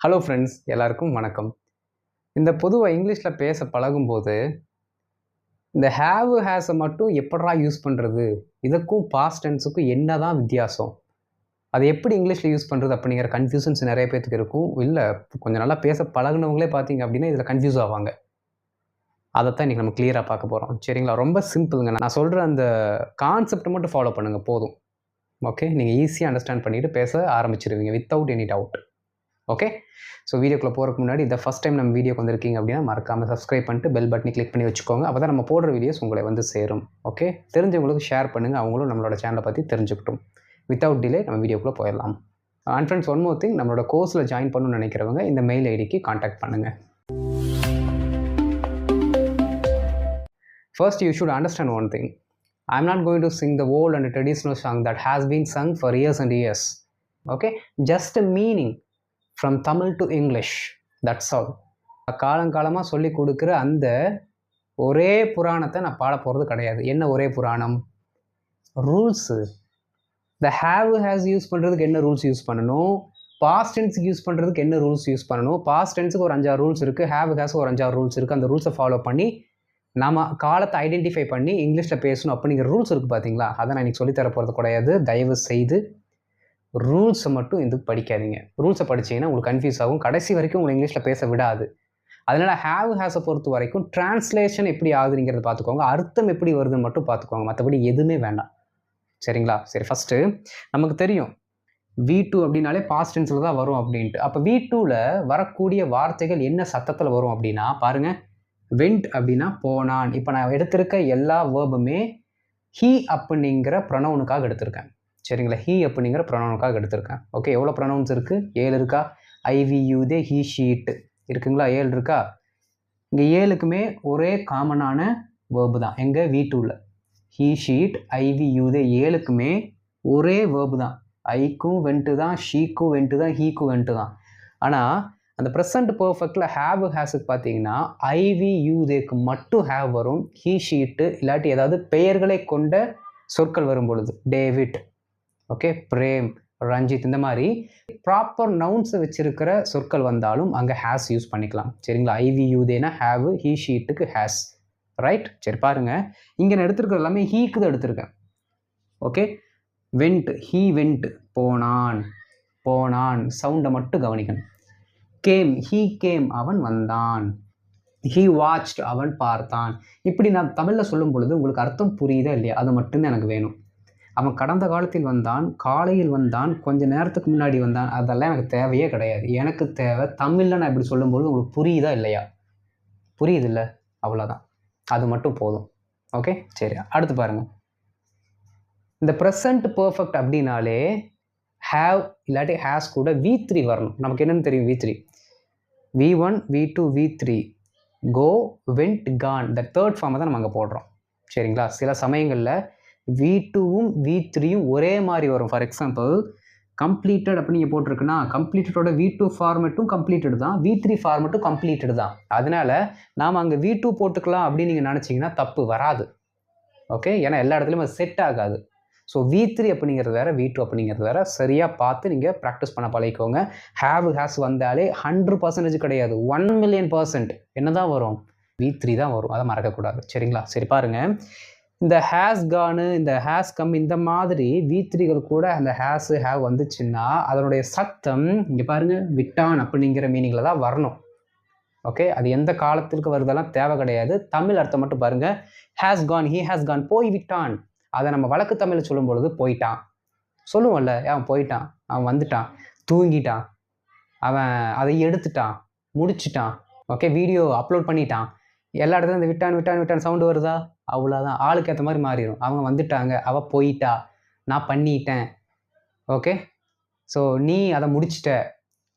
Hello friends, எல்லாருக்கும் வணக்கம். இந்த பொதுவாக இங்கிலீஷில் பேச பழகும்போது இந்த ஹேவ் ஹேஸை மட்டும் எப்படா யூஸ் பண்ணுறது, இதுக்கும் பாஸ்ட் டென்ஸுக்கும் என்ன தான் வித்தியாசம், அதை எப்படி இங்கிலீஷில் யூஸ் பண்ணுறது அப்படிங்கிற கன்ஃபியூஷன்ஸ் நிறைய பேத்துக்கு இருக்கும். இல்லை, கொஞ்சம் நல்லா பேச பழகுனவங்களே பார்த்தீங்க அப்படின்னா இதில் கன்ஃபியூஸ் ஆவாங்க. அதைத்தான் இன்றைக்கி நம்ம கிளியராக பார்க்க போகிறோம். சரிங்களா? ரொம்ப சிம்பிளுங்க. நான் சொல்கிற அந்த கான்செப்டை மட்டும் ஃபாலோ பண்ணுங்கள் போதும். ஓகே, நீங்கள் ஈஸியாக அண்டர்ஸ்டாண்ட் பண்ணிவிட்டு பேச ஆரம்பிச்சிருவீங்க without any doubt. Okay, so வீடியோக்குள்ளே போகிறதுக்கு முன்னாடி இந்த ஃபஸ்ட் டைம் நம்ம வீடியோக்கு வந்திருக்கீங்க அப்படின்னா மறக்காமல் சப்ஸ்கிரைப் பண்ணிட்டு பெல் பட்டனை கிளிக் பண்ணி வச்சுக்கோங்க. அப்போ தான் நம்ம போடுற வீடியோஸ் உங்களை வந்து சேரும். ஓகே, தெரிஞ்சவங்களுக்கு ஷேர் பண்ணுங்கள், அவங்களும் நம்மளோட சேனலை பற்றி தெரிஞ்சுக்கிட்டும். வித்தவுட் டிலே நம்ம வீடியோக்குள்ளே போயிடலாம். And friends, one more thing, நம்மளோட கோர்ஸில் ஜாயின் பண்ணணும்னு நினைக்கிறவங்க இந்த மெயில் ஐடிக்கு காண்டாக்ட் பண்ணுங்கள். First, you should understand one thing. I'm not going to sing the old and traditional song that has been sung for years and years. Okay, just a meaning from Tamil to English, that's all. காலங்காலமாக சொல்லி கொடுக்குற அந்த ஒரே புராணத்தை நான் பாட போகிறது கிடையாது. என்ன ஒரே புராணம்? ரூல்ஸு. இந்த ஹேவ் ஹேஸ் யூஸ் பண்ணுறதுக்கு என்ன ரூல்ஸ் யூஸ் பண்ணணும், பாஸ்ட் டென்ஸுக்கு யூஸ் பண்ணுறதுக்கு என்ன ரூல்ஸ் யூஸ் பண்ணணும். பாஸ்ட் டென்ஸுக்கு ஒரு 5-6 ரூல்ஸ் இருக்குது, ஹேவ் ஹேஸுக்கு ஒரு 5-6 ரூல்ஸ் இருக்குது. அந்த ரூல்ஸை ஃபாலோ பண்ணி நம்ம காலத்தை ஐடென்டிஃபை பண்ணி இங்கிலீஷில் பேசணும் அப்படிங்கிற ரூல்ஸ் இருக்குது பார்த்தீங்களா? அதை நான் இன்றைக்கி சொல்லித்தர போகிறது கிடையாது. தயவு செய்து ரூல்ஸை மட்டும் இதுக்கு படிக்காதீங்க. ரூல்ஸை படிச்சிங்கன்னா உங்களுக்கு கன்ஃபியூஸ் ஆகும், கடைசி வரைக்கும் உங்களை இங்கிலீஷில் பேச விடாது. அதனால் ஹேவ் ஹேஸை பொறுத்த வரைக்கும் டிரான்ஸ்லேஷன் எப்படி ஆகுதுங்கிறத பார்த்துக்கோங்க, அர்த்தம் எப்படி வருதுன்னு மட்டும் பார்த்துக்கோங்க, மற்றபடி எதுவுமே வேண்டாம். சரிங்களா? சரி, ஃபஸ்ட்டு நமக்கு தெரியும் V2 அப்படின்னாலே பாஸ்ட் டென்ஸில் தான் வரும் அப்படின்ட்டு. அப்போ V2வில் வரக்கூடிய வார்த்தைகள் என்ன சத்தத்தில் வரும் அப்படின்னா பாருங்கள், வெண்ட் அப்படின்னா போனான். இப்போ நான் எடுத்திருக்க எல்லா வேர்புமே ஹீ அப்படிங்கிற ப்ரொனவுனுக்காக எடுத்திருக்கேன். சரிங்களா? ஹீ அப்படிங்கிற ப்ரொனவுனுக்காக எடுத்திருக்கேன். ஓகே, எவ்வளோ ப்ரொனவுன்ஸ் இருக்குது? 7 இருக்கா? ஐவியூதே, ஹீ, ஷீட் இருக்குங்களா? 7 இருக்கா? இங்கே 7க்குமே ஒரே காமனான வேர்பு தான். எங்கள் V2வில் ஹீ, ஷீட், ஐவியூதே 7க்குமே ஒரே வேர்பு தான். ஐக்கும் வெண்ட்டு தான், ஷீக்கும் வெண்ட்டு தான், ஹீக்கும் வெண்ட்டு தான். ஆனால் அந்த ப்ரெசன்ட் பர்ஃபெக்டில் ஹேவ் ஹேஸுக்கு பார்த்தீங்கன்னா ஐவியூதேக்கு மட்டும் ஹேவ் வரும். ஹீ, ஷீட்டு இல்லாட்டி ஏதாவது பெயர்களை கொண்ட சொற்கள் வரும் பொழுது, டேவிட், ஓகே, பிரேம், ரஞ்சித், இந்த மாதிரி ப்ராப்பர் நவுன்ஸை வச்சிருக்கிற சொற்கள் வந்தாலும் அங்கே ஹேஸ் யூஸ் பண்ணிக்கலாம். சரிங்களா? ஐவியூதேனா ஹேவ், ஹீ, ஷீட்டுக்கு ஹேஸ். ரைட்? சரி, பாருங்கள், இங்கே நான் எடுத்துருக்கிறது எல்லாமே ஹீக்கு தான் எடுத்திருக்கேன். ஓகே, வெண்ட், ஹீ வெண்ட், போனான், போனான், சவுண்டை மட்டும் கவனிக்கணும். கேம், ஹீ கேம், அவன் வந்தான். ஹீ வாட்ச்ட், அவன் பார்த்தான். இப்படி நான் தமிழில் சொல்லும் பொழுது உங்களுக்கு அர்த்தம் புரியுதா இல்லையா? அது மட்டும்தான் எனக்கு வேணும். அவன் கடந்த காலத்தில் வந்தான், காலையில் வந்தான், கொஞ்சம் நேரத்துக்கு முன்னாடி வந்தான், அதெல்லாம் எனக்கு தேவையே கிடையாது. எனக்கு தேவை தமிழில் நான் இப்படி சொல்லும்போது உங்களுக்கு புரியுதா இல்லையா? புரியுது இல்லை? அவ்வளோதான், அது மட்டும் போதும். ஓகே, சரி, அடுத்து பாருங்கள். இந்த ப்ரெசன்ட் பர்ஃபெக்ட் அப்படின்னாலே ஹேவ் இல்லாட்டி ஹேஸ் கூட V3 வரணும். நமக்கு என்னென்னு தெரியும்? V3, V1, V2, V3, கோ, வெண்ட், கான். இந்த தேர்ட் ஃபார்மை தான் நம்ம அங்கே போடுறோம். சரிங்களா? சில சமயங்களில் V2வும் V3யும் ஒரே மாதிரி வரும். ஃபார் எக்ஸாம்பிள், கம்ப்ளீட்டட் அப்படி நீங்கள் போட்டிருக்குன்னா கம்ப்ளீட்டடோட V2 ஃபார்மெட்டும் கம்ப்ளீட்டட் தான், V3 ஃபார்மெட்டும் கம்ப்ளீட்டட் தான். அதனால் நாம் அங்கே V2 போட்டுக்கலாம் அப்படின்னு நீங்கள் நினச்சிங்கன்னா தப்பு வராது. ஓகே, ஏன்னா எல்லா இடத்துலையும் அது செட் ஆகாது. ஸோ V3 அப்படிங்கிறது வேறு, V2 அப்படிங்கிறது வேறு. சரியாக பார்த்து நீங்கள் ப்ராக்டிஸ் பண்ண பழகிக்கோங்க. ஹேவ் ஹேஸ் வந்தாலே 100% கிடையாது, 1,000,000% என்ன தான் வரும்? V3 தான் வரும். அதை மறக்கக்கூடாது. சரிங்களா? சரி, பாருங்கள், இந்த ஹேஸ் கானு, இந்த ஹேஸ் கம், இந்த மாதிரி V3கள் கூட அந்த ஹேஸு ஹேவ் வந்துச்சுன்னா அதனுடைய சத்தம் இங்கே பாருங்கள், விட்டான் அப்படிங்கிற மீனிங்கில் தான் வரணும். ஓகே, அது எந்த காலத்திற்கு வருதெல்லாம் தேவை கிடையாது. தமிழ் அர்த்தம் மட்டும் பாருங்கள். Has Khan, he has Khan, போய் விட்டான். அதை நம்ம வழக்கு தமிழில் சொல்லும் பொழுது போயிட்டான் சொல்லுவோம்ல. அவன் போயிட்டான், அவன் வந்துட்டான், தூங்கிட்டான், அவன் அதை எடுத்துட்டான், முடிச்சிட்டான், ஓகே, வீடியோ அப்லோட் பண்ணிட்டான். எல்லா இடத்துலையும் இந்த விட்டான் விட்டான் விட்டான் சவுண்டு வருதா? அவ்வளோதான், ஆளுக்கு ஏற்ற மாதிரி மாறிடும். அவங்க வந்துட்டாங்க, அவள் போயிட்டா, நான் பண்ணிட்டேன். ஓகே, ஸோ நீ அதை முடிச்சிட்ட,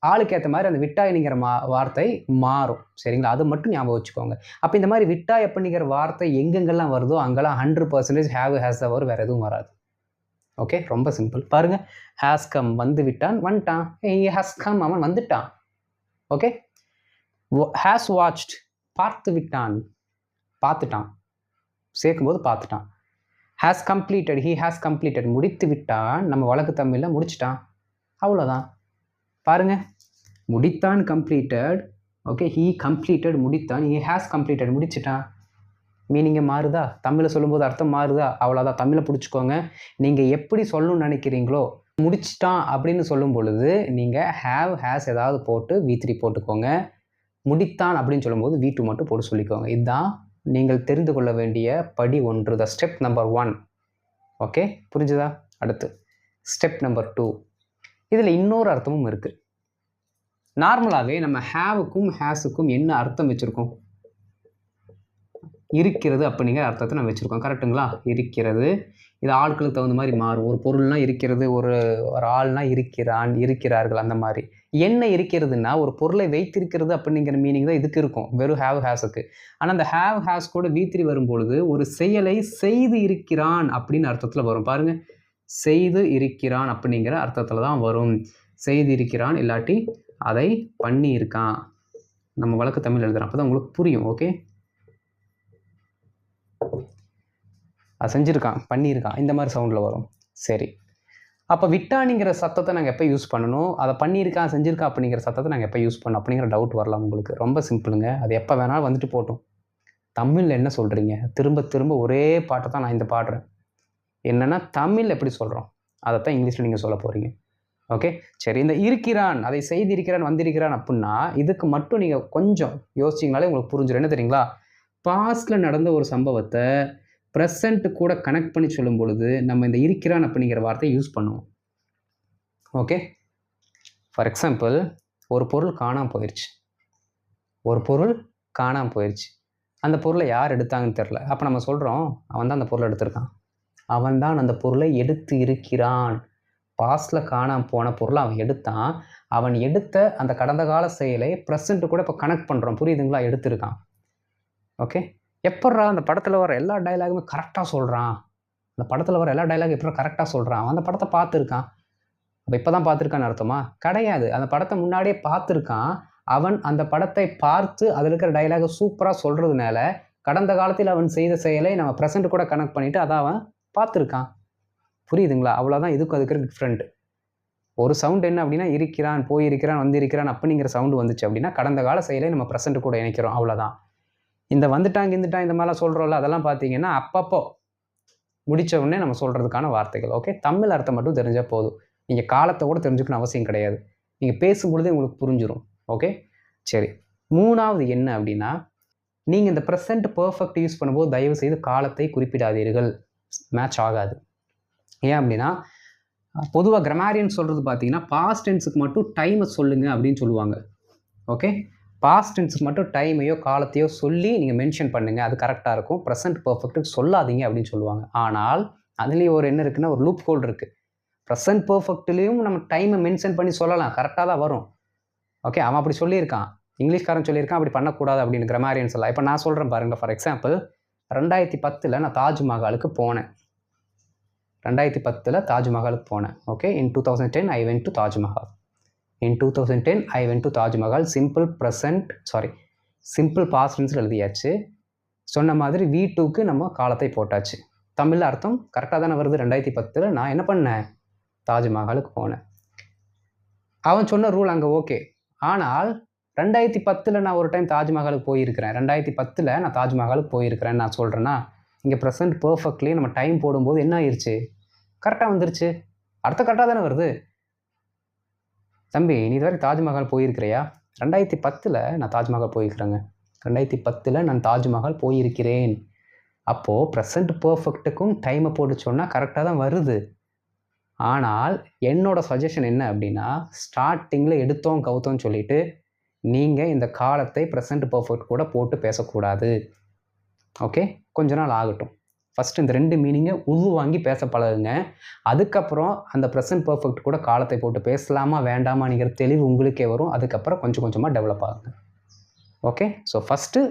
ஆளுக்கு ஏற்ற மாதிரி அந்த விட்டாய்ங்கிற வார்த்தை மாறும். சரிங்களா? அது மட்டும் ஞாபகம் வச்சுக்கோங்க. அப்போ இந்த மாதிரி விட்டாய் அப்படிங்கிற வார்த்தை எங்கெங்கெல்லாம் வருதோ அங்கெல்லாம் 100% ஹேவ் ஹேஸ் தான் வரும், வேறு எதுவும் வராது. ஓகே, ரொம்ப சிம்பிள். பாருங்கள், ஹேஸ் கம், வந்து விட்டான், வந்துட்டான். ஹேஸ் கம், அவன் வந்துட்டான். ஓகே, ஹேஸ் வாட்ச்ட், பார்த்து விட்டான், பார்த்துட்டான், சேர்க்கும்போது பார்த்துட்டான். Has completed, he has completed, முடித்து விட்டான். நம்ம வழக்கு தமிழில் முடிச்சிட்டான். அவ்வளோதான். பாருங்கள், முடித்தான் கம்ப்ளீட்டட். ஓகே, ஹீ கம்ப்ளீட்டட் முடித்தான். ஹீ ஹேஸ் கம்ப்ளீட்டட் முடிச்சிட்டான். மீனிங்கை மாறுதா? தமிழில் சொல்லும்போது அர்த்தம் மாறுதா? அவ்வளோதான். தமிழை பிடிச்சிக்கோங்க. நீங்கள் எப்படி சொல்லணும்னு நினைக்கிறீங்களோ, முடிச்சிட்டான் அப்படின்னு சொல்லும் பொழுது நீங்கள் ஹேவ் ஹேஸ் ஏதாவது போட்டு V3 போட்டுக்கோங்க. முடித்தான் அப்படின்னு சொல்லும்போது V2 மட்டும் போட்டு சொல்லிக்கோங்க. இதுதான் நீங்கள் தெரிந்து கொள்ள வேண்டிய படி 1, த ஸ்டெப் நம்பர் 1. ஓகே, புரிஞ்சுதா? அடுத்து ஸ்டெப் நம்பர் 2. இதில் இன்னொரு அர்த்தமும் இருக்குது. நார்மலாகவே நம்ம ஹேவுக்கும் ஹேஸுக்கும் என்ன அர்த்தம் வச்சுருக்கோம்? இருக்கிறது அப்படிங்கிற அர்த்தத்தை நம்ம வச்சுருக்கோம். கரெக்டுங்களா? இருக்கிறது. இது ஆட்களுக்கு தகுந்த மாதிரி மாறும். ஒரு பொருள்னா இருக்கிறது, ஒரு ஆள்னா இருக்கிறான், இருக்கிறார்கள், அந்த மாதிரி. என்ன இருக்கிறதுனா ஒரு பொருளை வைத்திருக்கிறது அப்படிங்கிற மீனிங் தான் இதுக்கு இருக்கும், வெறும் ஹேவ் ஹேஸுக்கு. ஆனால் அந்த ஹேவ் ஹேஸ் கூட V3 வரும்பொழுது ஒரு செயலை செய்து இருக்கிறான் அப்படின்னு அர்த்தத்தில் வரும். பாருங்கள், செய்து இருக்கிறான் அப்படிங்கிற அர்த்தத்தில் தான் வரும். செய்து இருக்கிறான், இல்லாட்டி அதை பண்ணி இருக்கான். நம்ம வழக்கு தமிழ் எழுதுறோம், அப்போ தான் உங்களுக்கு புரியும். ஓகே, அது செஞ்சுருக்கான், பண்ணியிருக்கான், இந்த மாதிரி சவுண்டில் வரும். சரி, அப்போ விட்டானிங்கிற சத்தத்தை நாங்கள் எப்போ யூஸ் பண்ணணும்? அதை பண்ணியிருக்கான், செஞ்சுருக்கான் அப்படிங்கிற சத்தத்தை நாங்கள் எப்போ யூஸ் பண்ணணும் அப்படிங்கிற டவுட் வரலாம் உங்களுக்கு. ரொம்ப சிம்பிளுங்க. அது எப்போ வேணாலும் வந்துட்டு போட்டோம். தமிழில் என்ன சொல்கிறீங்க? திரும்ப திரும்ப ஒரே பாட்டை தான் நான் இந்த பாடுறேன். என்னென்னா தமிழ் எப்படி சொல்கிறோம் அதைத்தான் இங்கிலீஷில் நீங்கள் சொல்ல போகிறீங்க. ஓகே, சரி. இந்த இருக்கிறான், அதை செய்திருக்கிறான், வந்திருக்கிறான் அப்படின்னா இதுக்கு மட்டும் நீங்கள் கொஞ்சம் யோசிச்சிங்கனாலே உங்களுக்கு புரிஞ்சிடும். என்ன தெரியுங்களா? பாஸ்டில் நடந்த ஒரு சம்பவத்தை ப்ரெசண்ட் கூட கனெக்ட் பண்ணி சொல்லும் பொழுது நம்ம இந்த இருக்கிறான் அப்படிங்கிற வார்த்தையை யூஸ் பண்ணுவோம். ஓகே, ஃபார் எக்ஸாம்பிள், ஒரு பொருள் காணாமல் போயிடுச்சு. ஒரு பொருள் காணாமல் போயிடுச்சு. அந்த பொருளை யார் எடுத்தாங்கன்னு தெரில. அப்போ நம்ம சொல்கிறோம், அவன் தான் அந்த பொருளை எடுத்திருக்கான், அவன் தான் அந்த பொருளை எடுத்து இருக்கிறான். பாஸ்டில் காணாமல் போன பொருளை அவன் எடுத்தான். அவன் எடுத்த அந்த கடந்த கால செயலை ப்ரெசண்ட்டு கூட இப்போ கனெக்ட் பண்ணுறோம். புரியுதுங்களா? எடுத்திருக்கான். ஓகே, எப்பட்றா அந்த படத்தில் வர எல்லா டைலாகுமே கரெக்டாக சொல்கிறான்? அந்த படத்தில் வர எல்லா டைலாகும் எப்போ கரெக்டாக சொல்கிறான்? அவன் அந்த படத்தை பார்த்துருக்கான். அப்போ இப்போ தான் பார்த்துருக்கான்னு அர்த்தமா? கிடையாது. அந்த படத்தை முன்னாடியே பார்த்துருக்கான். அவன் அந்த படத்தை பார்த்து அதில் இருக்கிற டைலாகை சூப்பராக சொல்கிறதுனால கடந்த காலத்தில் அவன் செய்த செயலை நம்ம ப்ரெசண்ட் கூட கனெக்ட் பண்ணிவிட்டு அதை அவன் பார்த்துருக்கான். புரியுதுங்களா? அவ்வளோதான். இதுக்கு அதுக்கு டிஃப்ரெண்ட். ஒரு சவுண்ட் என்ன அப்படின்னா, இருக்கிறான், போயிருக்கிறான், வந்திருக்கிறான் அப்படிங்கிற சவுண்டு வந்துச்சு அப்படின்னா கடந்த கால செயலை நம்ம ப்ரெசண்ட் கூட இணைக்கிறோம். அவ்வளோதான். இந்த வந்துட்டான் கிந்துட்டான் இந்த மாதிரிலாம் சொல்கிறோம்ல, அதெல்லாம் பார்த்தீங்கன்னா அப்பப்போ முடித்த உடனே நம்ம சொல்கிறதுக்கான வார்த்தைகள். ஓகே, தமிழ் அர்த்தம் மட்டும் தெரிஞ்சால் போதும். நீங்கள் காலத்தை கூட தெரிஞ்சுக்கணும் அவசியம் கிடையாது. நீங்கள் பேசும்பொழுதே உங்களுக்கு புரிஞ்சிடும். ஓகே, சரி. 3வது என்ன அப்படின்னா, நீங்கள் இந்த ப்ரெசண்ட் பர்ஃபெக்ட் யூஸ் பண்ணும்போது தயவு செய்து காலத்தை குறிப்பிடாதீர்கள். மேட்ச் ஆகாது. ஏன் அப்படின்னா, பொதுவாக கிராமரியன் சொல்கிறது பார்த்தீங்கன்னா பாஸ்ட் டென்ஸுக்கு மட்டும் டைமை சொல்லுங்கள் அப்படின்னு சொல்லுவாங்க. ஓகே, பாஸ்ட் டென்ஸுக்கு மட்டும் டைமையோ காலத்தையோ சொல்லி நீங்கள் மென்ஷன் பண்ணுங்கள், அது கரெக்டாக இருக்கும். ப்ரெசன்ட் பர்ஃபெக்ட்டுக்கு சொல்லாதீங்க அப்படின்னு சொல்லுவாங்க. ஆனால் அதுலேயும் ஒரு என்ன இருக்குன்னா, ஒரு லூப் ஹோல் இருக்குது. ப்ரெசன்ட் பர்ஃபெக்ட்லேயும் நம்ம டைமை மென்ஷன் பண்ணி சொல்லலாம், கரெக்டாக தான் வரும். ஓகே, அவன் அப்படி சொல்லியிருக்கான், இங்கிலீஷ்காரன் சொல்லியிருக்கான் அப்படி பண்ணக்கூடாது அப்படின்னு கிராமரியன்ஸ் எல்லாம். இப்போ நான் சொல்கிறேன் பாருங்கள். ஃபார் எக்ஸாம்பிள், 2010 நான் தாஜ்மஹாலுக்கு போனேன். 2010 தாஜ்மஹாலுக்கு போனேன். Okay, in 2010 I went to Taj Mahal. In 2010 I went to Taj Mahal. Simple past டென்ஸில் எழுதியாச்சு. சொன்ன மாதிரி V2க்கு நம்ம காலத்தை போட்டாச்சு. தமிழ் அர்த்தம் கரெக்டாக தானே வருது. 2010 நான் என்ன பண்ணேன்? தாஜ்மஹாலுக்கு போனேன். அவன் சொன்ன ரூல் அங்கே ஓகே. ஆனால் 2010 நான் ஒரு டைம் தாஜ்மஹாலுக்கு போயிருக்கிறேன், 2010 நான் தாஜ்மஹாலுக்கு போயிருக்கிறேன்னு நான் சொல்கிறேன்னா, இங்கே ப்ரெசன்ட் பர்ஃபெக்ட்லேயே நம்ம டைம் போடும்போது என்ன ஆயிடுச்சு? கரெக்டாக வந்துருச்சு. அர்த்தம் கரெக்டாக தானே வருது. தம்பி, நீ இதுவரை தாஜ்மஹால் போயிருக்கிறியா? 2010 நான் தாஜ்மஹால் போயிருக்கிறேங்க. 2010 நான் தாஜ்மஹால் போயிருக்கிறேன். அப்போது ப்ரெசன்ட் பர்ஃபெக்ட்டுக்கும் டைமை போட்டு சொன்னால் கரெக்டாக தான் வருது. ஆனால் என்னோடய சஜஷன் என்ன அப்படின்னா, ஸ்டார்டிங்கில் எடுத்தோம் கவுத்தோன்னு சொல்லிவிட்டு நீங்கள் இந்த காலத்தை ப்ரெசன்ட் பர்ஃபெக்ட் கூட போட்டு பேசக்கூடாது. ஓகே, கொஞ்ச நாள் ஆகட்டும். ஃபஸ்ட்டு இந்த 2 மீனிங்கை உள்வாங்கி பேச பழகுங்க. அதுக்கப்புறம் அந்த ப்ரெசன்ட் பர்ஃபெக்ட் கூட காலத்தை போட்டு பேசலாமா வேண்டாமாங்கிற தெளிவு உங்களுக்கே வரும். அதுக்கப்புறம் கொஞ்சம் கொஞ்சமாக டெவலப் ஆகுங்க. ஓகே, ஸோ ஃபஸ்ட்டு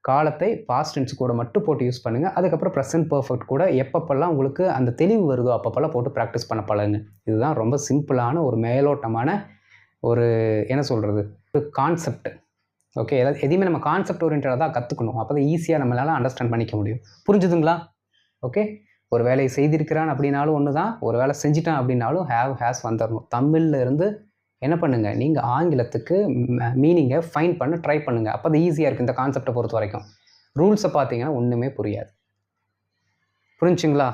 காலத்தை பாஸ்ட் டென்ஸ் கூட மட்டும் போட்டு யூஸ் பண்ணுங்கள். அதுக்கப்புறம் ப்ரெசன்ட் பர்ஃபெக்ட் கூட எப்பப்பெல்லாம் உங்களுக்கு அந்த தெளிவு வருதோ அப்பப்பெல்லாம் போட்டு ப்ராக்டிஸ் பண்ண பழகுங்க. இதுதான் ரொம்ப சிம்பிளான ஒரு மேலோட்டமான ஒரு என்ன சொல்கிறது, ஒரு கான்செப்ட். ஓகே, எதையுமே நம்ம கான்செப்ட் ஓரியன்டாக தான் கற்றுக்கணும். அப்போ தான் ஈஸியாக நம்மளால் அண்டர்ஸ்டாண்ட் பண்ணிக்க முடியும். புரிஞ்சுதுங்களா? ஓகே, ஒரு வேலையை செய்திருக்கிறான் அப்படின்னாலும் ஒன்று தான், ஒரு வேலை செஞ்சிட்டான் அப்படின்னாலும் ஹேவ் ஹேஸ் வந்துடணும். தமிழில் இருந்து என்ன பண்ணுங்கள், நீங்கள் ஆங்கிலத்துக்கு மீனிங்கை ஃபைண்ட் பண்ண ட்ரை பண்ணுங்கள். அப்போ அது ஈஸியாக இருக்குது இந்த கான்செப்டை பொறுத்த வரைக்கும். ரூல்ஸை பார்த்தீங்கன்னா ஒன்றுமே புரியாது. புரிஞ்சுங்களா?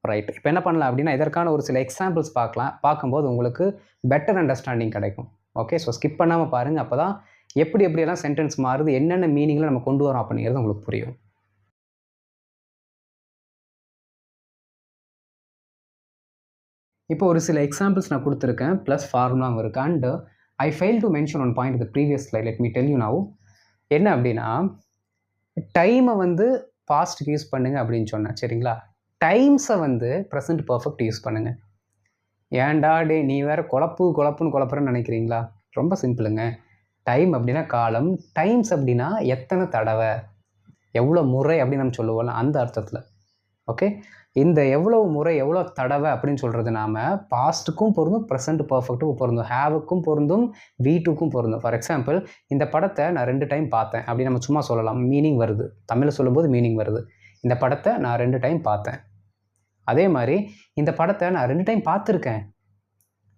ரைட். இப்போ என்ன பண்ணலாம் அப்படின்னா, இதற்கான ஒரு சில எக்ஸாம்பிள்ஸ் பார்க்கலாம். பார்க்கும்போது உங்களுக்கு பெட்டர் அண்டர்ஸ்டாண்டிங் கிடைக்கும். ஓகே, ஸோ ஸ்கிப் பண்ணாமல் பாருங்கள். அப்போ தான் எப்படியெல்லாம் சென்டென்ஸ் மாறுது, என்னென்ன மீனிங்கில் நம்ம கொண்டு வரோம் அப்படிங்கிறது உங்களுக்கு புரியும். இப்போ ஒரு சில எக்ஸாம்பிள்ஸ் நான் கொடுத்துருக்கேன், ப்ளஸ் ஃபார்முலாவும் இருக்குது. And I fail to mention one point the previous slide. Let me tell you now. என்ன அப்படின்னா, டைமை வந்து பாஸ்ட்டுக்கு யூஸ் பண்ணுங்க அப்படின்னு சொன்னேன், சரிங்களா? டைம்ஸை வந்து ப்ரெசன்ட் பர்ஃபெக்ட் யூஸ் பண்ணுங்கள். ஏன்டா டே நீ வேறு குழப்புன்னு குழப்புறன்னு நினைக்கிறீங்களா? ரொம்ப சிம்பிளுங்க. டைம் அப்படின்னா காலம், டைம்ஸ் அப்படின்னா எத்தனை தடவை, எவ்வளோ முறை அப்படின்னு நம்ம சொல்லுவோம்ல, அந்த அர்த்தத்தில். ஓகே, இந்த எவ்வளோ முறை எவ்வளோ தடவை அப்படின்னு சொல்கிறது நாம் பாஸ்ட்டுக்கும் பொருந்தும், ப்ரெசண்ட் பர்ஃபெக்ட்டுக்கும் பொருந்தும், ஹேவுக்கும் பொருந்தும், வீட்டுக்கும் பொருந்தும். ஃபார் எக்ஸாம்பிள், இந்த படத்தை நான் 2 டைம் பார்த்தேன் அப்படின்னு நம்ம சும்மா சொல்லலாம். மீனிங் வருது, தமிழில் சொல்லும்போது மீனிங் வருது. இந்த படத்தை நான் 2 டைம் பார்த்தேன். அதே மாதிரி இந்த படத்தை நான் 2 டைம் பார்த்துருக்கேன்,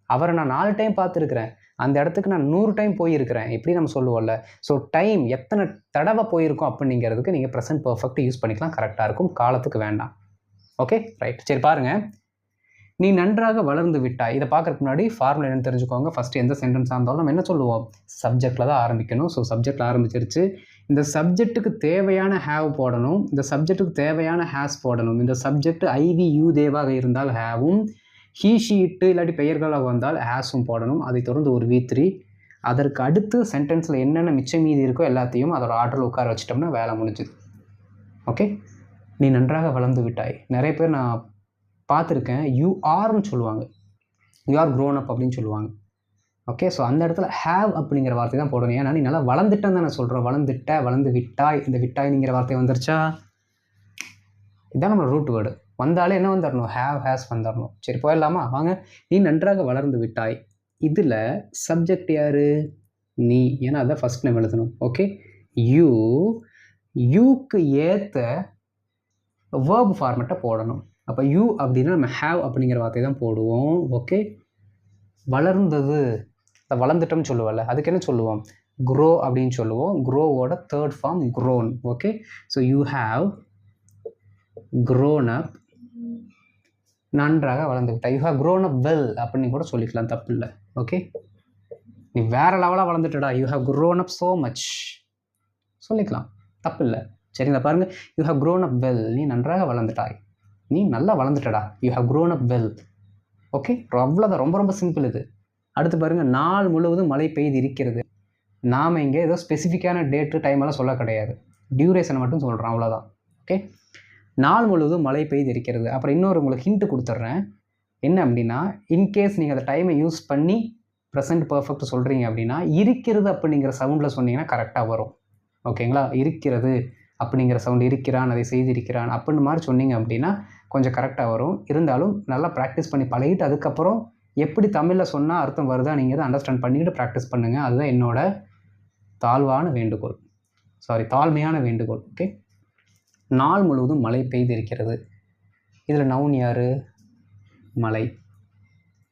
அவரை நான் 4 டைம் பார்த்துருக்குறேன், அந்த இடத்துக்கு நான் 100 டைம் போயிருக்கிறேன், இப்படி நம்ம சொல்லுவோம்ல. ஸோ டைம் எத்தனை தடவை போயிருக்கோம் அப்படிங்கிறதுக்கு நீங்கள் ப்ரெசன்ட் பர்ஃபெக்ட் யூஸ் பண்ணிக்கலாம், கரெக்டாக இருக்கும், காலத்துக்கு வேண்டாம். Okay, right. சரி பாருங்கள், நீ நன்றாக வளர்ந்து விட்டாய். இதை பார்க்குறதுக்கு முன்னாடி ஃபார்முலா என்னன்னு தெரிஞ்சுக்கோங்க. ஃபஸ்ட்டு எந்த சென்டென்ஸாக இருந்தாலும் நம்ம என்ன சொல்லுவோம், சப்ஜெக்டில் தான் ஆரம்பிக்கணும். ஸோ சப்ஜெக்டில் ஆரம்பிச்சிருச்சு. இந்த சப்ஜெக்ட்டுக்கு தேவையான ஹேவ் போடணும், இந்த சப்ஜெக்ட்டுக்கு தேவையான ஹேஸ் போடணும். இந்த சப்ஜெக்ட் ஐவி யூ தேவாக இருந்தால் ஹேவும், ஹீ ஷி இட்டு இல்லாட்டி பெயர்களாக வந்தால் ஹேஸும் போடணும். அதை தொடர்ந்து ஒரு V3. அதற்கு அடுத்து சென்டென்ஸில் என்னென்ன மிச்சம் மீதி இருக்கோ எல்லாத்தையும் அதோட ஆர்டரில் உட்கார வச்சிட்டோம்னா வேலை முடிஞ்சுது. ஓகே, நீ நன்றாக வளர்ந்து விட்டாய். நிறைய பேர் நான் பார்த்துருக்கேன், யூ ஆர்னு சொல்லுவாங்க, யூ ஆர் க்ரோன் அப் அப்படின்னு சொல்லுவாங்க. ஓகே, ஸோ அந்த இடத்துல ஹேவ் அப்படிங்கிற வார்த்தை தான் போடணும். ஏன்னா நீ நல்லா வளர்ந்துட்டேன்னு தான் நான் சொல்கிறேன். வளர்ந்து விட்டாய், இந்த விட்டாய்ங்கிற வார்த்தை வந்துருச்சா, இதுதான் நம்ம ரூட் வேர்டு. வந்தாலே என்ன வந்துடணும், ஹேவ் ஹேஸ் வந்துடணும். சரி போயிடலாமா, வாங்க. நீ நன்றாக வளர்ந்து விட்டாய். இதில் சப்ஜெக்ட் யார், நீ, ஏன்னா அதான் ஃபஸ்ட் நேம் எழுதணும். ஓகே, யூக்கு ஏற்ற வேர்ப் ஃபார்மெட்டை போடணும். அப்போ யூ அப்படின்னா நம்ம ஹேவ் அப்படிங்கிற வார்த்தை தான் போடுவோம். ஓகே, வளர்ந்தது, வளர்ந்துட்டோம்னு சொல்லுவோம்ல, அதுக்கு என்ன சொல்லுவோம், க்ரோ அப்படின்னு சொல்லுவோம். க்ரோவோட third form grown. Okay, so you have grown up, நன்றாக வளர்ந்து விட்டாய். You have grown up well அப்படின்னு கூட சொல்லிக்கலாம், தப்பு இல்லை. ஓகே, நீ வேறு லெவலாக வளர்ந்துட்டடா, you have grown up so much சொல்லிக்கலாம், தப்பு இல்லை. சரிங்களா? பாருங்கள், you have grown up well, நீ நன்றாக வளர்ந்துட்டாய், நீ நல்லா வளர்ந்துட்டடா, you have grown up well. Okay, அவ்வளோதான், ரொம்ப ரொம்ப சிம்பிள் இது. அடுத்து பாருங்கள், நாள் முழுவதும் மழை பெய்து இருக்கிறது. நாம் இங்கே ஏதோ ஸ்பெசிஃபிக்கான டேட்டு டைமெல்லாம் சொல்ல கிடையாது, டியூரேஷனை மட்டும் சொல்கிறோம், அவ்வளோதான். ஓகே, நாள் முழுவதும் மழை பெய்து இருக்கிறது. அப்புறம் இன்னொரு உங்களுக்கு ஹிண்ட்டு கொடுத்துட்றேன். என்ன அப்படின்னா, இன்கேஸ் நீங்கள் அந்த டைமை யூஸ் பண்ணி ப்ரெசன்ட் பர்ஃபெக்ட் சொல்கிறீங்க அப்படின்னா, இருக்கிறது அப்படிங்கிற சவுண்டில் சொன்னீங்கன்னா கரெக்டாக வரும். ஓகேங்களா? இருக்கிறது அப்படிங்கிற சவுண்ட், இருக்கிறான், அதை செய்திருக்கிறான் அப்படின்னு மாதிரி சொன்னீங்க அப்படின்னா கொஞ்சம் கரெக்டாக வரும். இருந்தாலும் நல்லா ப்ராக்டிஸ் பண்ணி பழகிட்டு அதுக்கப்புறம் எப்படி தமிழில் சொன்னால் அர்த்தம் வருதா நீங்கள் அதை அண்டர்ஸ்டாண்ட் பண்ணிக்கிட்டு ப்ராக்டிஸ் பண்ணுங்கள். அதுதான் என்னோட தாழ்மையான வேண்டுகோள். ஓகே, நாள் முழுவதும் மழை பெய்து இருக்கிறது. இதில் நவுன் யார், மழை.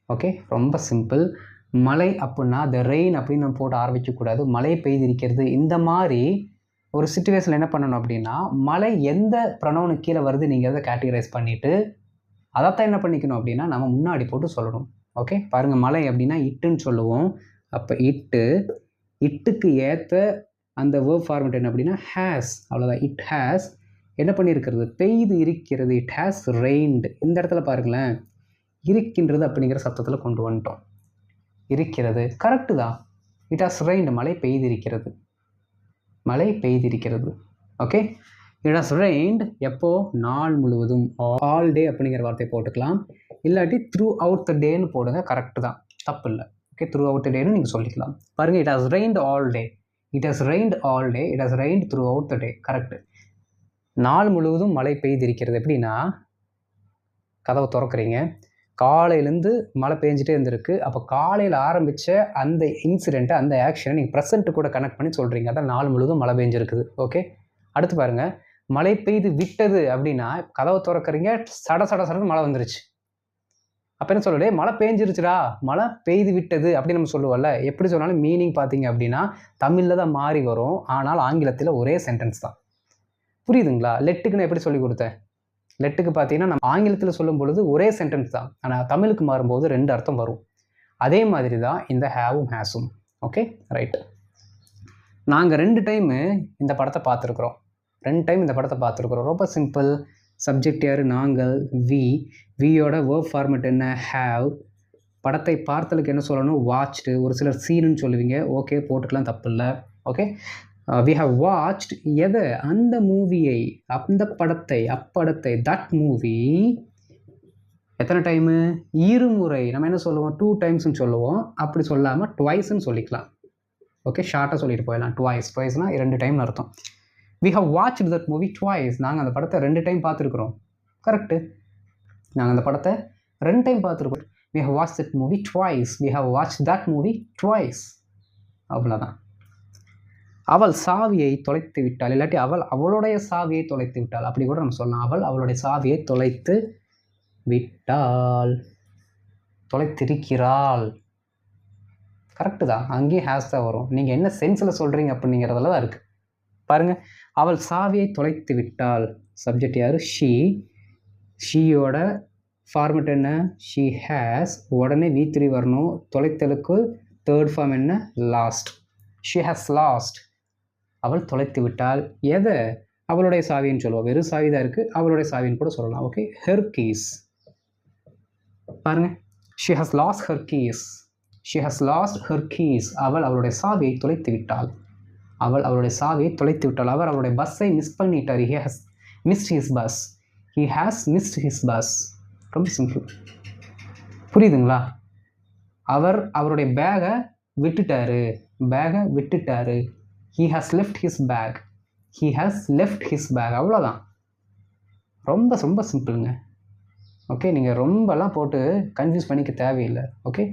ஓகே, ரொம்ப சிம்பிள். மழை அப்படின்னா த ரெயின் அப்படின்னு நம்ம போட்டு ஆரம்பிக்கக்கூடாது. மழை பெய்து இருக்கிறது, இந்த மாதிரி ஒரு சிச்சுவேஷனில் என்ன பண்ணணும் அப்படின்னா, மழை எந்த ப்ரொனவுனுக்கு கீழே வருது நீங்கள் அதை கேட்டகரைஸ் பண்ணிவிட்டு அதைத்தான் என்ன பண்ணிக்கணும் அப்படின்னா நம்ம முன்னாடி போட்டு சொல்லணும். ஓகே, பாருங்கள், மழை அப்படின்னா இட்டுன்னு சொல்லுவோம். அப்போ இட்டுக்கு ஏற்ற அந்த வேர்ப் ஃபார்மெட் என்ன அப்படின்னா ஹேஸ், அவ்வளோதான். இட் ஹேஸ் என்ன பண்ணியிருக்கிறது, பெய்து இருக்கிறது, இட் ஹேஸ் ரெயின்டு. இந்த இடத்துல பாருங்களேன், இருக்கின்றது அப்படிங்கிற சத்தத்தில் கொண்டு வந்துட்டோம். இருக்கிறது கரெக்டு தான், இட் ஹாஸ் ரெயின்டு, மழை பெய்திருக்கிறது. ஓகே, இட் ஹாஸ் ரெயின்டு எப்போ, நாள் முழுவதும், ஆல் டே அப்படிங்கிற வார்த்தை போட்டுக்கலாம். இல்லாட்டி த்ரூ அவுட் த டேன்னு போடுங்க, கரெக்டு தான், தப்பு இல்லை. ஓகே, த்ரூ அவுட் த டேன்னு நீங்கள் சொல்லிக்கலாம். பாருங்கள், it has reigned all day, it has reigned through out the day, correct. நாள் முழுவதும் மழை பெய்திருக்கிறது எப்படின்னா, கதவை திறக்கிறீங்க, காலையிலேருந்து மழை பெஞ்சிட்டே இருந்திருக்கு. அப்போ காலையில் ஆரம்பித்த அந்த இன்சிடெண்ட்டை, அந்த ஆக்ஷனை நீங்கள் ப்ரெசென்ட்டு கூட கனெக்ட் பண்ணி சொல்கிறீங்க. அதான் நாள் முழுவதும் மழை பெஞ்சிருக்குது. ஓகே, அடுத்து பாருங்கள், மழை பெய்து விட்டது அப்படின்னா கதவை திறக்கிறீங்க, சடன்னு மழை வந்துருச்சு. அப்போ என்ன சொல்லு, மழை பெஞ்சிருச்சுடா, மழை பெய்து விட்டது அப்படின்னு நம்ம சொல்லுவோம்ல. எப்படி சொன்னாலும் மீனிங் பார்த்தீங்க அப்படின்னா தமிழில் தான் மாறி வரும், ஆனால் ஆங்கிலத்தில் ஒரே சென்டென்ஸ் தான். புரியுதுங்களா? லெட்டுக்குன்னு எப்படி சொல்லி கொடுத்தேன்? லெட்டுக்கு பார்த்தீங்கன்னா நம்ம ஆங்கிலத்தில் சொல்லும் பொழுது ஒரே சென்டென்ஸ் தான், ஆனால் தமிழுக்கு மாறும்போது 2 அர்த்தம் வரும். அதே மாதிரி தான் இந்த ஹேவும் ஹேஸும். Okay, right. நாங்கள் 2 டைமு இந்த படத்தை பார்த்துருக்குறோம். 2 டைம் இந்த படத்தை பார்த்துருக்குறோம். ரொம்ப சிம்பிள். சப்ஜெக்ட் யார்? நாங்கள். வியோட வேர்ப் ஃபார்மெட் என்ன? ஹேவ். படத்தை பார்த்தலுக்கு என்ன சொல்லணும்? வாட்ச்டு. ஒரு சிலர் சீனுன்னு சொல்லுவீங்க, ஓகே போட்டுக்கலாம், தப்பு இல்லை. ஓகே, வி ஹவ் வாட்ச்ட் எதை? அந்த மூவியை, அந்த படத்தை, அப்படத்தை, தட் மூவி. எத்தனை டைமு? இருமுறை. நம்ம என்ன சொல்லுவோம்? 2 டைம்ஸ்ன்னு சொல்லுவோம். அப்படி சொல்லாமல் ட்வைஸ்ன்னு சொல்லிக்கலாம். ஓகே, ஷார்ட்டாக சொல்லிட்டு போயிடலாம். ட்வைஸ்னால் 2 டைம்னு அர்த்தம். We have watched that movie twice. நாங்கள் அந்த படத்தை 2 டைம் பார்த்துருக்குறோம். கரெக்டு. நாங்கள் அந்த படத்தை 2 டைம் பார்த்துருக்கோம். We have watch that movie twice. We have watch that movie twice. அவ்வளோதான். அவள் சாவியை தொலைத்து விட்டாள், இல்லாட்டி அவளுடைய சாவியை தொலைத்து விட்டாள், அப்படி கூட நம்ம சொல்லலாம். அவள் அவளுடைய சாவியை தொலைத்து விட்டாள், தொலைத்திருக்கிறாள். கரெக்டு தான், அங்கேயும் ஹேஸ் தான் வரும். நீங்கள் என்ன சென்ஸில் சொல்கிறீங்க அப்படிங்கிறதுல தான் இருக்குது. பாருங்கள், அவள் சாவியை தொலைத்து விட்டாள். சப்ஜெக்ட் யார்? ஷீயோட ஃபார்மெட் என்ன? She has. உடனே V3 வரணும். தொலைத்தலுக்கு தேர்ட் ஃபார்ம் என்ன? லாஸ்ட். She has last. அவள் தொலைத்து விட்டாள் எதை? அவளுடைய சாவின்னு சொல்லுவோம். வெறும் சாவி தான் இருக்குது, அவளுடைய சாவின்னு கூட சொல்லலாம். Okay, her keys. பாருங்கள், she has lost her keys. She has lost her keys. அவள் அவளுடைய சாவியை தொலைத்து விட்டாள். அவள் அவளுடைய சாவியை தொலைத்து விட்டாள். அவர் அவருடைய பஸ்ஸை மிஸ் பண்ணிட்டார். He has missed his bus. He has missed his bus. ரொம்ப சிம்பிள். புரியுதுங்களா? அவர் அவருடைய பேகை விட்டுட்டாரு. பேகை விட்டுட்டாரு. He has left his bag. He has left his bag. அவ்வளோதான். ரொம்ப ரொம்ப சிம்பிளுங்க. ஓகே, நீங்கள் ரொம்பலாம் போட்டு கன்ஃபியூஸ் பண்ணிக்க தேவையில்லை. ஓகே,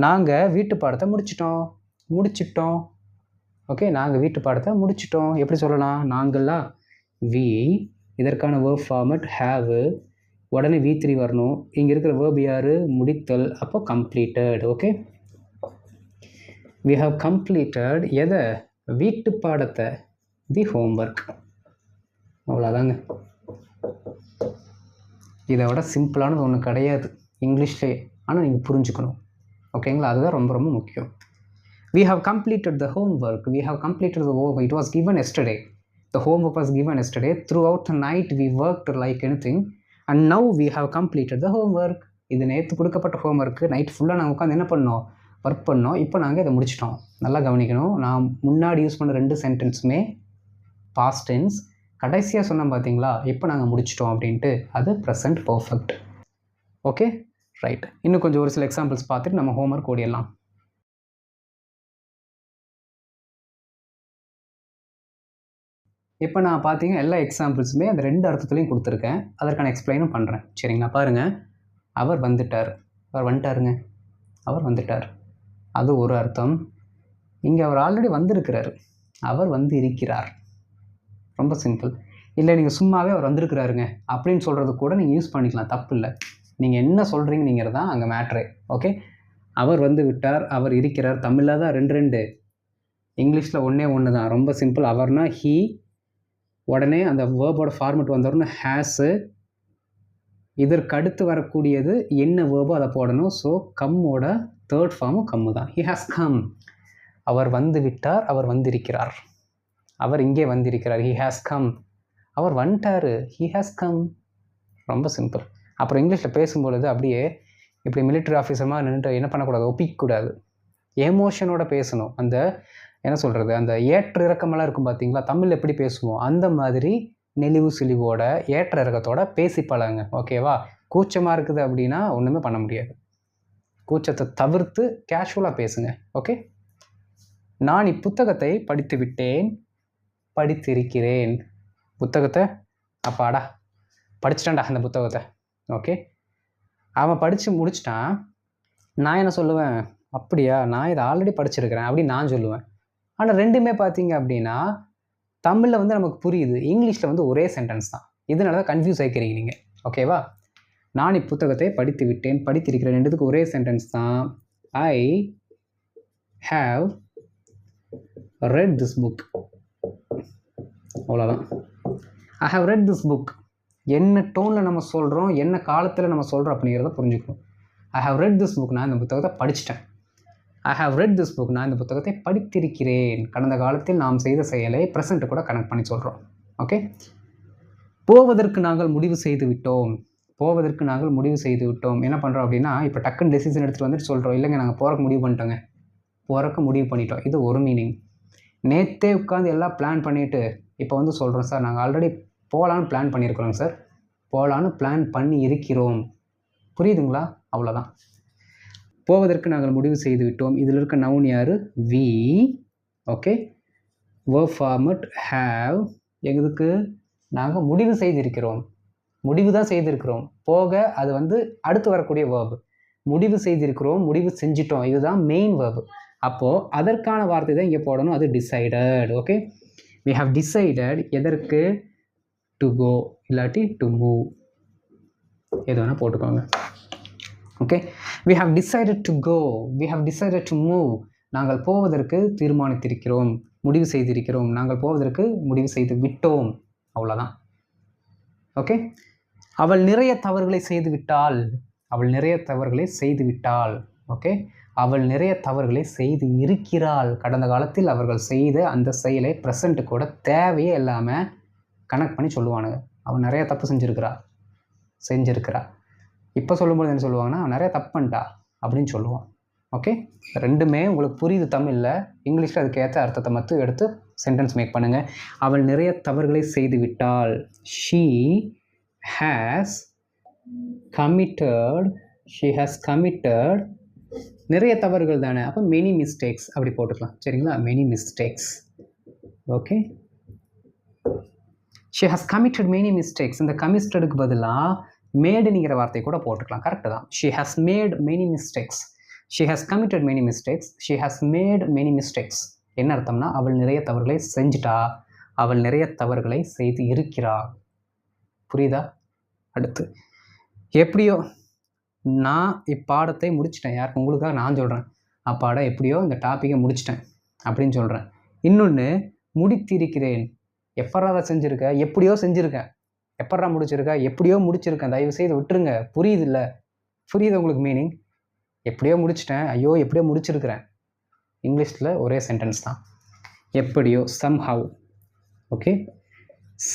நாங்கள் வீட்டு பாடத்தை முடிச்சிட்டோம். ஓகே, நாங்கள் வீட்டு பாடத்தை முடிச்சிட்டோம். எப்படி சொல்லலாம்? நாங்கள்லாம் வி, இதற்கான வேர்ப் ஃபார்மெட் ஹேவ், உடனே V3 வரணும். இங்கே இருக்கிற வேர்ப் யார்? முடித்தல். அப்போ completed. Okay, we have completed எதை? வீட்டு பாடத்தை, தி ஹோம்ஒர்க். அவ்வளோதாங்க. இதை விட சிம்பிளானது ஒன்று கிடையாது இங்கிலீஷ்லேயே. ஆனால் நீங்கள் புரிஞ்சுக்கணும். ஓகேங்களா? அதுதான் ரொம்ப ரொம்ப முக்கியம். We have completed the homework. We have completed the homework. It was given yesterday. The homework was given yesterday. Throughout the night we worked like anything. And now we have completed the homework. இது நேற்று கொடுக்கப்பட்ட homework. Night ஃபுல்லாக நாங்கள் உட்காந்து என்ன பண்ணோம்? Work பண்ணோம். இப்போ நாங்கள் இதை முடிச்சிட்டோம். நல்லா கவனிக்கணும். நான் முன்னாடி யூஸ் பண்ண 2 சென்டென்ஸுமே பாஸ்ட் டென்ஸ். கடைசியாக சொன்னோம் பார்த்தீங்களா, இப்போ நாங்கள் முடிச்சிட்டோம் அப்படின்ட்டு, அது ப்ரெசன்ட் பர்ஃபெக்ட். Okay, right. இன்னும் கொஞ்சம் ஒரு சில எக்ஸாம்பிள்ஸ் பார்த்துட்டு நம்ம ஹோம்ஒர்க் ஓடிடலாம். இப்போ நான் பார்த்தீங்கன்னா எல்லா எக்ஸாம்பிள்ஸுமே அந்த 2 அர்த்தத்துலையும் கொடுத்துருக்கேன். அதற்கான எக்ஸ்பிளைனும் பண்ணுறேன். சரிங்களா? பாருங்கள், அவர் வந்துட்டார். அவர் வந்துட்டாருங்க. அவர் வந்துட்டார், அது ஒரு அர்த்தம். இங்கே அவர் ஆல்ரெடி வந்திருக்கிறார். அவர் வந்து இருக்கிறார். ரொம்ப சிம்பிள். இல்லை நீங்கள் சும்மாவே அவர் வந்திருக்கிறாருங்க அப்படின்னு சொல்கிறது கூட நீங்கள் யூஸ் பண்ணிக்கலாம், தப்பு இல்லை. நீங்கள் என்ன சொல்கிறீங்கிறது தான் அங்கே மேட்ரே. ஓகே, அவர் வந்து விட்டார், அவர் இருக்கிறார். தமிழில் தான் 2 இங்கிலீஷில் ஒன்று தான். ரொம்ப சிம்பிள். அவர்னா ஹீ, உடனே அந்த வேர்போட ஃபார்மெட் வந்தோடனே ஹேஸு, இதற்கு அடுத்து வரக்கூடியது என்ன வேர்போ அதை போடணும். ஸோ கம்மோட தேர்ட் ஃபார்மும் கம்மு தான். He has come. அவர் வந்து விட்டார், அவர் வந்திருக்கிறார். அவர் இங்கே வந்திருக்கிறார். He has come. அவர் வந்துட்டார். He has come. ரொம்ப சிம்பிள். அப்புறம் இங்கிலீஷில் பேசும்பொழுது அப்படியே இப்படி மிலிட்ரி ஆஃபீஸர்மாக நின்றுட்டு என்ன பண்ணக்கூடாது? ஒப்பிக்கக்கூடாது. எமோஷனோட பேசணும். அந்த என்ன சொல்கிறது, அந்த ஏற்ற இறக்கமெல்லாம் இருக்கும் பார்த்தீங்களா, தமிழ் எப்படி பேசுவோம் அந்த மாதிரி நெளிவு சுழிவோட ஏற்ற இறக்கத்தோட பேசி பழகுங்க. ஓகேவா? கூச்சமாக இருக்குது அப்படின்னா ஒன்றுமே பண்ண முடியாது. கூச்சத்தை தவிர்த்து கேஷுவலாக பேசுங்க. ஓகே, நான் இப்புத்தகத்தை படித்து விட்டேன், படித்திருக்கிறேன். புத்தகத்தை அப்பாடா படிச்சிட்டான்டா அந்த புத்தகத்தை. ஓகே, அவன் படித்து முடிச்சிட்டான். நான் என்ன சொல்லுவேன்? அப்படியா, நான் இதை ஆல்ரெடி படிச்சிருக்கிறேன் அப்படின்னு நான் சொல்லுவேன். ஆனால் 2மே பார்த்தீங்க அப்படின்னா தமிழில் வந்து நமக்கு புரியுது, இங்கிலீஷில் வந்து ஒரே சென்டென்ஸ் தான். இதனால தான் கன்ஃபியூஸ் ஆகிக்கிறீங்க நீங்கள். ஓகேவா? நான் இப்புத்தகத்தை படித்து விட்டேன், படித்திருக்கிறேன். ரெண்டுத்துக்கு ஒரே சென்டென்ஸ் தான். I have read this book. அவ்வளோதான். I have read this book. என்ன டோனில் நம்ம சொல்கிறோம், என்ன காலத்தில் நம்ம சொல்கிறோம் அப்படிங்கிறத புரிஞ்சுக்கணும். I have read this book, நான் இந்த புத்தகத்தை படிச்சிட்டேன். I have read this book, நான் இந்த புத்தகத்தை படித்திருக்கிறேன். கடந்த காலத்தில் நாம் செய்த செயலை ப்ரெசென்ட் கூட கனெக்ட் பண்ணி சொல்கிறோம். ஓகே. போவதற்கு நாங்கள் முடிவு செய்து விட்டோம். போவதற்கு நாங்கள் முடிவு செய்து விட்டோம். என்ன பண்ணுறோம் அப்படின்னா, இப்போ டக்குன்னு டெசிஷன் எடுத்துகிட்டு வந்துட்டு சொல்கிறோம், இல்லைங்க நாங்கள் போகிறக்கு முடிவு பண்ணிட்டோங்க, போகிறக்கு முடிவு பண்ணிட்டோம். இது ஒரு மீனிங். நேற்றே உட்காந்து எல்லாம் பிளான் பண்ணிவிட்டு இப்போ வந்து சொல்கிறோம், சார் நாங்கள் ஆல்ரெடி போகலான்னு பிளான் பண்ணியிருக்கிறோங்க சார், போகலான்னு பிளான் பண்ணி இருக்கிறோம். புரியுதுங்களா? அவ்வளோதான். போவதற்கு நாங்கள் முடிவு செய்து விட்டோம். இதில் இருக்க நவுன் யார்? We. Okay. verb format have. எதுக்கு? நாங்கள் முடிவு செய்திருக்கிறோம். முடிவு தான் செய்திருக்கிறோம். போக அது வந்து அடுத்து வரக்கூடிய verb. முடிவு செய்திருக்கிறோம், முடிவு செஞ்சிட்டோம், இதுதான் மெயின் verb. அப்போது அதற்கான வார்த்தை தான் இங்கே போடணும். அது decided. Okay. we have decided. எதற்கு? to go இல்லாட்டி to move, எது வேணால் போட்டுக்கோங்க. Okay. we have decided to go, we have decided to move. நாங்கள் போவதற்கு தீர்மானித்திருக்கிறோம், முடிவு செய்திருக்கிறோம். நாங்கள் போவதற்கு முடிவு செய்து விட்டோம். அவ்வளோதான். ஓகே. அவள் நிறைய தவறுகளை செய்து விட்டாள். அவள் நிறைய தவறுகளை செய்து விட்டாள். ஓகே. அவள் நிறைய தவறுகளை செய்து இருக்கிறாள். கடந்த காலத்தில் அவர்கள் செய்த அந்த செயலை ப்ரெசண்ட் கூட தேவையே இல்லாமல் கனெக்ட் பண்ணி சொல்லுவானுங்க. அவள் நிறைய தப்பு செஞ்சிருக்கிறா. இப்போ சொல்லும்போது என்ன சொல்லுவாங்கன்னா, நிறைய தப்பு பண்ணிட்டா அப்படின்னு சொல்லுவான். ஓகே. ரெண்டுமே உங்களுக்கு புரியுது தமிழில். இங்கிலீஷில் அதுக்கு ஏற்ற அர்த்தத்தை மட்டும் எடுத்து சென்டென்ஸ் மேக் பண்ணுங்கள். அவள் நிறைய தவறுகளை செய்து விட்டாள். she has committed. நிறைய தவறுகள் தானே, அப்போ many mistakes அப்படி போட்டுக்கலாம். சரிங்களா? many mistakes. Okay. she has committed many mistakes. இந்த கமிட்டடுக்கு பதிலாக மேடுங்கிற வார்த்தை கூட போட்டுக்கலாம். கரெக்டு தான். she has made many mistakes. she has committed many mistakes. she has made many mistakes. என்ன அர்த்தம்னா, அவள் நிறைய தவறுகளை செஞ்சிட்டா, அவள் நிறைய தவறுகளை செய்து இருக்கிறா. புரியுதா? அடுத்து, எப்படியோ நான் இப்பாடத்தை முடிச்சிட்டேன். யாருக்கு? உங்களுக்காக நான் சொல்கிறேன். அப்பாடா எப்படியோ இந்த டாப்பிக்கை முடிச்சிட்டேன் அப்படின்னு சொல்கிறேன். இன்னொன்று, முடித்திருக்கிறேன். எப்படா அதை செஞ்சுருக்க? எப்படியோ செஞ்சுருக்கேன். எப்படா முடிச்சிருக்க? எப்படியோ முடிச்சிருக்கேன். தயவு செய்து விட்டுருங்க. புரியுது இல்லை? புரியுது உங்களுக்கு மீனிங்? எப்படியோ முடிச்சிட்டேன், ஐயோ எப்படியோ முடிச்சிருக்கிறேன். இங்கிலீஷில் ஒரே சென்டென்ஸ் தான். எப்படியோ, somehow. ஓகே.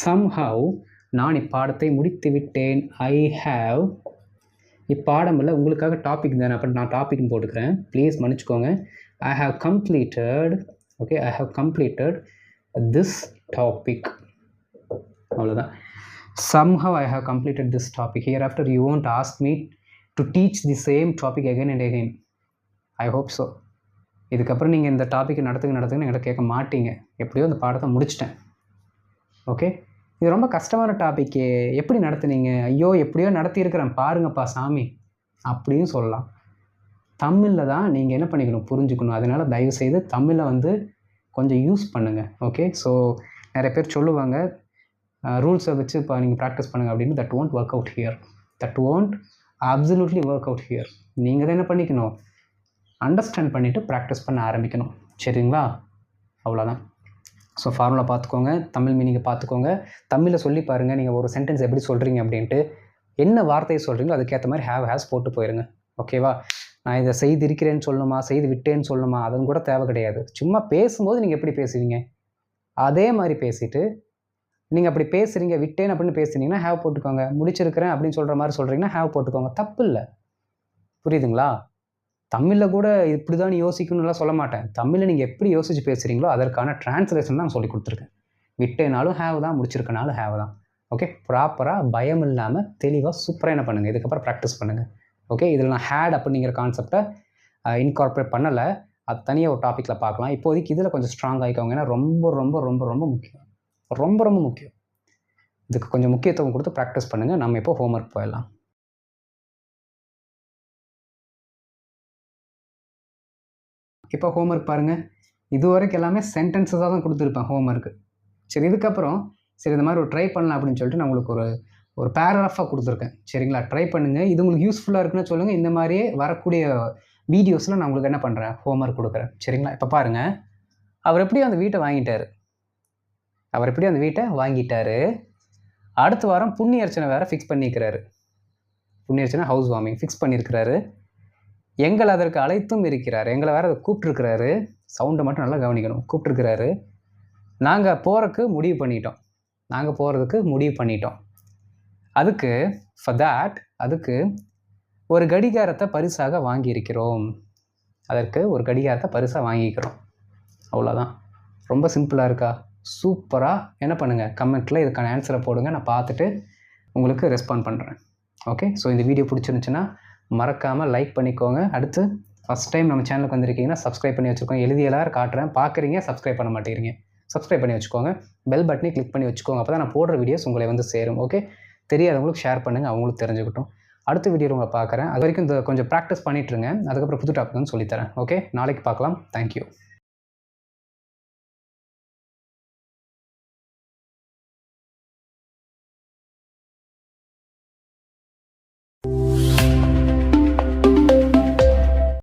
somehow நான் இப்பாடத்தை முடித்து விட்டேன். I have. இப்பாடம் இல்லை, உங்களுக்காக டாபிக் தானே, அப்போ நான் டாபிக்னு போட்டுக்கிறேன். ப்ளீஸ் மன்னிச்சுக்கோங்க. I have completed. Okay. I have completed this topic. அவ்வளோதான். somehow I have completed this topic. Hereafter you won't ask me to teach the same topic again and again. I hope so. இதுக்கப்புறம் நீங்கள் இந்த டாப்பிக்கை நடத்துங்கன்னு என்கிட்ட கேட்க மாட்டீங்க. எப்படியோ இந்த பாடத்தை முடிச்சிட்டேன். ஓகே. இது ரொம்ப கஷ்டமான டாப்பிக்கு, எப்படி நடத்துனீங்க? ஐயோ எப்படியோ நடத்தியிருக்கிறேன் பாருங்கப்பா சாமி அப்படின்னு சொல்லலாம். தமிழில் தான் நீங்கள் என்ன பண்ணிக்கணும், புரிஞ்சுக்கணும். அதனால் தயவுசெய்து தமிழை வந்து கொஞ்சம் யூஸ் பண்ணுங்கள். ஓகே. ஸோ நிறைய பேர் சொல்லுவாங்க, ரூல்ஸை வச்சு இப்போ நீங்கள் ப்ராக்டிஸ் பண்ணுங்கள் அப்படின்னு. That won't work out here. that won't absolutely work out here. நீங்கள் தான் என்ன பண்ணிக்கணும், அண்டர்ஸ்டாண்ட் பண்ணிவிட்டு ப்ராக்டிஸ் பண்ண ஆரம்பிக்கணும். சரிங்களா? அவ்வளோதான். ஸோ ஃபார்முலா பார்த்துக்கோங்க, தமிழ் மீனிங்கை பார்த்துக்கோங்க, தமிழில் சொல்லி பாருங்கள். நீங்கள் ஒரு சென்டென்ஸ் எப்படி சொல்கிறீங்க அப்படின்ட்டு, என்ன வார்த்தையை சொல்கிறீங்களோ அதுக்கேற்ற மாதிரி ஹேஸ் போட்டு போயிருங்க. ஓகேவா? நான் இதை செய்திருக்கிறேன்னு சொல்லணுமா, செய்து விட்டேன்னு சொல்லணுமா, அதுவும் கூட தேவை கிடையாது. சும்மா பேசும்போது நீங்கள் எப்படி பேசுவீங்க அதே மாதிரி பேசிவிட்டு, நீங்கள் அப்படி பேசுகிறீங்க விட்டேன் அப்படின்னு பேசுனீங்கன்னா ஹேவ் போட்டுக்கோங்க. முடிச்சிருக்கிறேன் அப்படின்னு சொல்கிற மாதிரி சொல்கிறீங்கன்னா ஹேவ் போட்டுக்கோங்க. தப்பு இல்லை. புரியுதுங்களா? தமிழில் கூட இப்படி தான் யோசிக்கணும்லாம் சொல்ல மாட்டேன். தமிழில் நீங்கள் எப்படி யோசித்து பேசுகிறீங்களோ அதற்கான ட்ரான்ஸ்லேஷன் தான் நான் சொல்லி கொடுத்துருக்கேன். விட்டேனாலும் ஹேவ் தான், முடிச்சிருக்கனாலும் ஹேவ் தான். ஓகே. ப்ராப்பராக பயம் இல்லாமல் தெளிவாக சூப்பராக என்ன பண்ணுங்கள், இதுக்கப்புறம் ப்ராக்டிஸ் பண்ணுங்கள். ஓகே. இதில் நான் ஹேட் அப்படிங்கிற கான்செப்டை இன்கார்பரேட் பண்ணலை. அது தனியாக ஒரு டாப்பிக்கில் பார்க்கலாம். இப்போதைக்கு இதில் கொஞ்சம் ஸ்ட்ராங் ஆகிக்கோங்க. ஏன்னா ரொம்ப ரொம்ப ரொம்ப ரொம்ப முக்கியம், ரொம்ப ரொம்ப முக்கியம். இதுக்கு கொஞ்சம் முக்கியத்துவம் கொடுத்து ப்ராக்டிஸ் பண்ணுங்கள். நம்ம இப்போ ஹோம்ஒர்க் போயிடலாம். இப்போ ஹோம்ஒர்க் பாருங்கள். இது வரைக்கும் எல்லாமே சென்டென்ஸஸாக தான் கொடுத்துருப்பேன் ஹோம்ஒர்க்கு. சரி, இதுக்கப்புறம் சரி இந்த மாதிரி ஒரு ட்ரை பண்ணலாம் அப்படின்னு சொல்லிட்டு நான் உங்களுக்கு ஒரு ஒரு பேராகிராஃபாக கொடுத்துருக்கேன். சரிங்களா? ட்ரை பண்ணுங்கள். இது உங்களுக்கு யூஸ்ஃபுல்லாக இருக்குன்னு சொல்லுங்கள். இந்த மாதிரியே வரக்கூடிய வீடியோஸில் நான் உங்களுக்கு என்ன பண்ணுறேன், ஹோம்ஒர்க் கொடுக்குறேன். சரிங்களா? இப்போ பாருங்கள், அவர் எப்படியும் அந்த வீட்டை வாங்கிட்டாரு. அடுத்த வாரம் புண்ணிய அர்ச்சனை வேறு ஃபிக்ஸ் பண்ணிக்கிறாரு. புண்ணிய அர்ச்சனை ஹவுஸ் வார்மிங் ஃபிக்ஸ் பண்ணியிருக்கிறாரு. எங்களை அதற்கு அழைத்தும் இருக்கிறார். எங்களை வேறு அதை கூப்பிட்ருக்கிறாரு. சவுண்டை மட்டும் நல்லா கவனிக்கணும். கூப்பிட்ருக்கிறாரு. நாங்கள் போகிறதுக்கு முடிவு பண்ணிட்டோம். அதுக்கு ஒரு கடிகாரத்தை பரிசாக வாங்கியிருக்கிறோம். அவ்வளோதான். ரொம்ப சிம்பிளாக இருக்கா? சூப்பராக. என்ன பண்ணுங்கள், கமெண்ட்டில் இதுக்கான ஆன்சரை போடுங்க. நான் பார்த்துட்டு உங்களுக்கு ரெஸ்பாண்ட் பண்ணுறேன். ஓகே, ஸோ இந்த வீடியோ பிடிச்சிருந்துச்சுன்னா மறக்காமல் லைக் பண்ணிக்கோங்க. அடுத்து ஃபஸ்ட் டைம் நம்ம சேனலுக்கு வந்திருக்கீங்கன்னா சப்ஸ்கிரைப் பண்ணி வச்சுக்கோங்க. எல்லாரும் காட்டுறேன், பார்க்குறீங்க, சப்ஸ்கிரைப் பண்ண மாட்டேங்கிறீங்க. சப்ஸ்கிரைப் பண்ணி வச்சுக்கோங்க. பெல் பட்டனை கிளிக் பண்ணி வச்சுக்கோங்க. அப்போ தான் நான் போடுற வீடியோஸ் உங்களை வந்து சேரும். ஓகே, தெரியாதவங்களுக்கு ஷேர் பண்ணுங்கள், அவங்களுக்கு தெரிஞ்சுக்கிட்டும். அடுத்த வீடியோவில் உங்களை பார்க்குறேன். அது வரைக்கும் இந்த கொஞ்சம் ப்ராக்டிஸ் பண்ணிட்டுருங்க. அதுக்கப்புறம் புது டாபிக் வந்து சொல்லித்தரேன். ஓகே, நாளைக்கு பார்க்கலாம். தேங்க்யூ.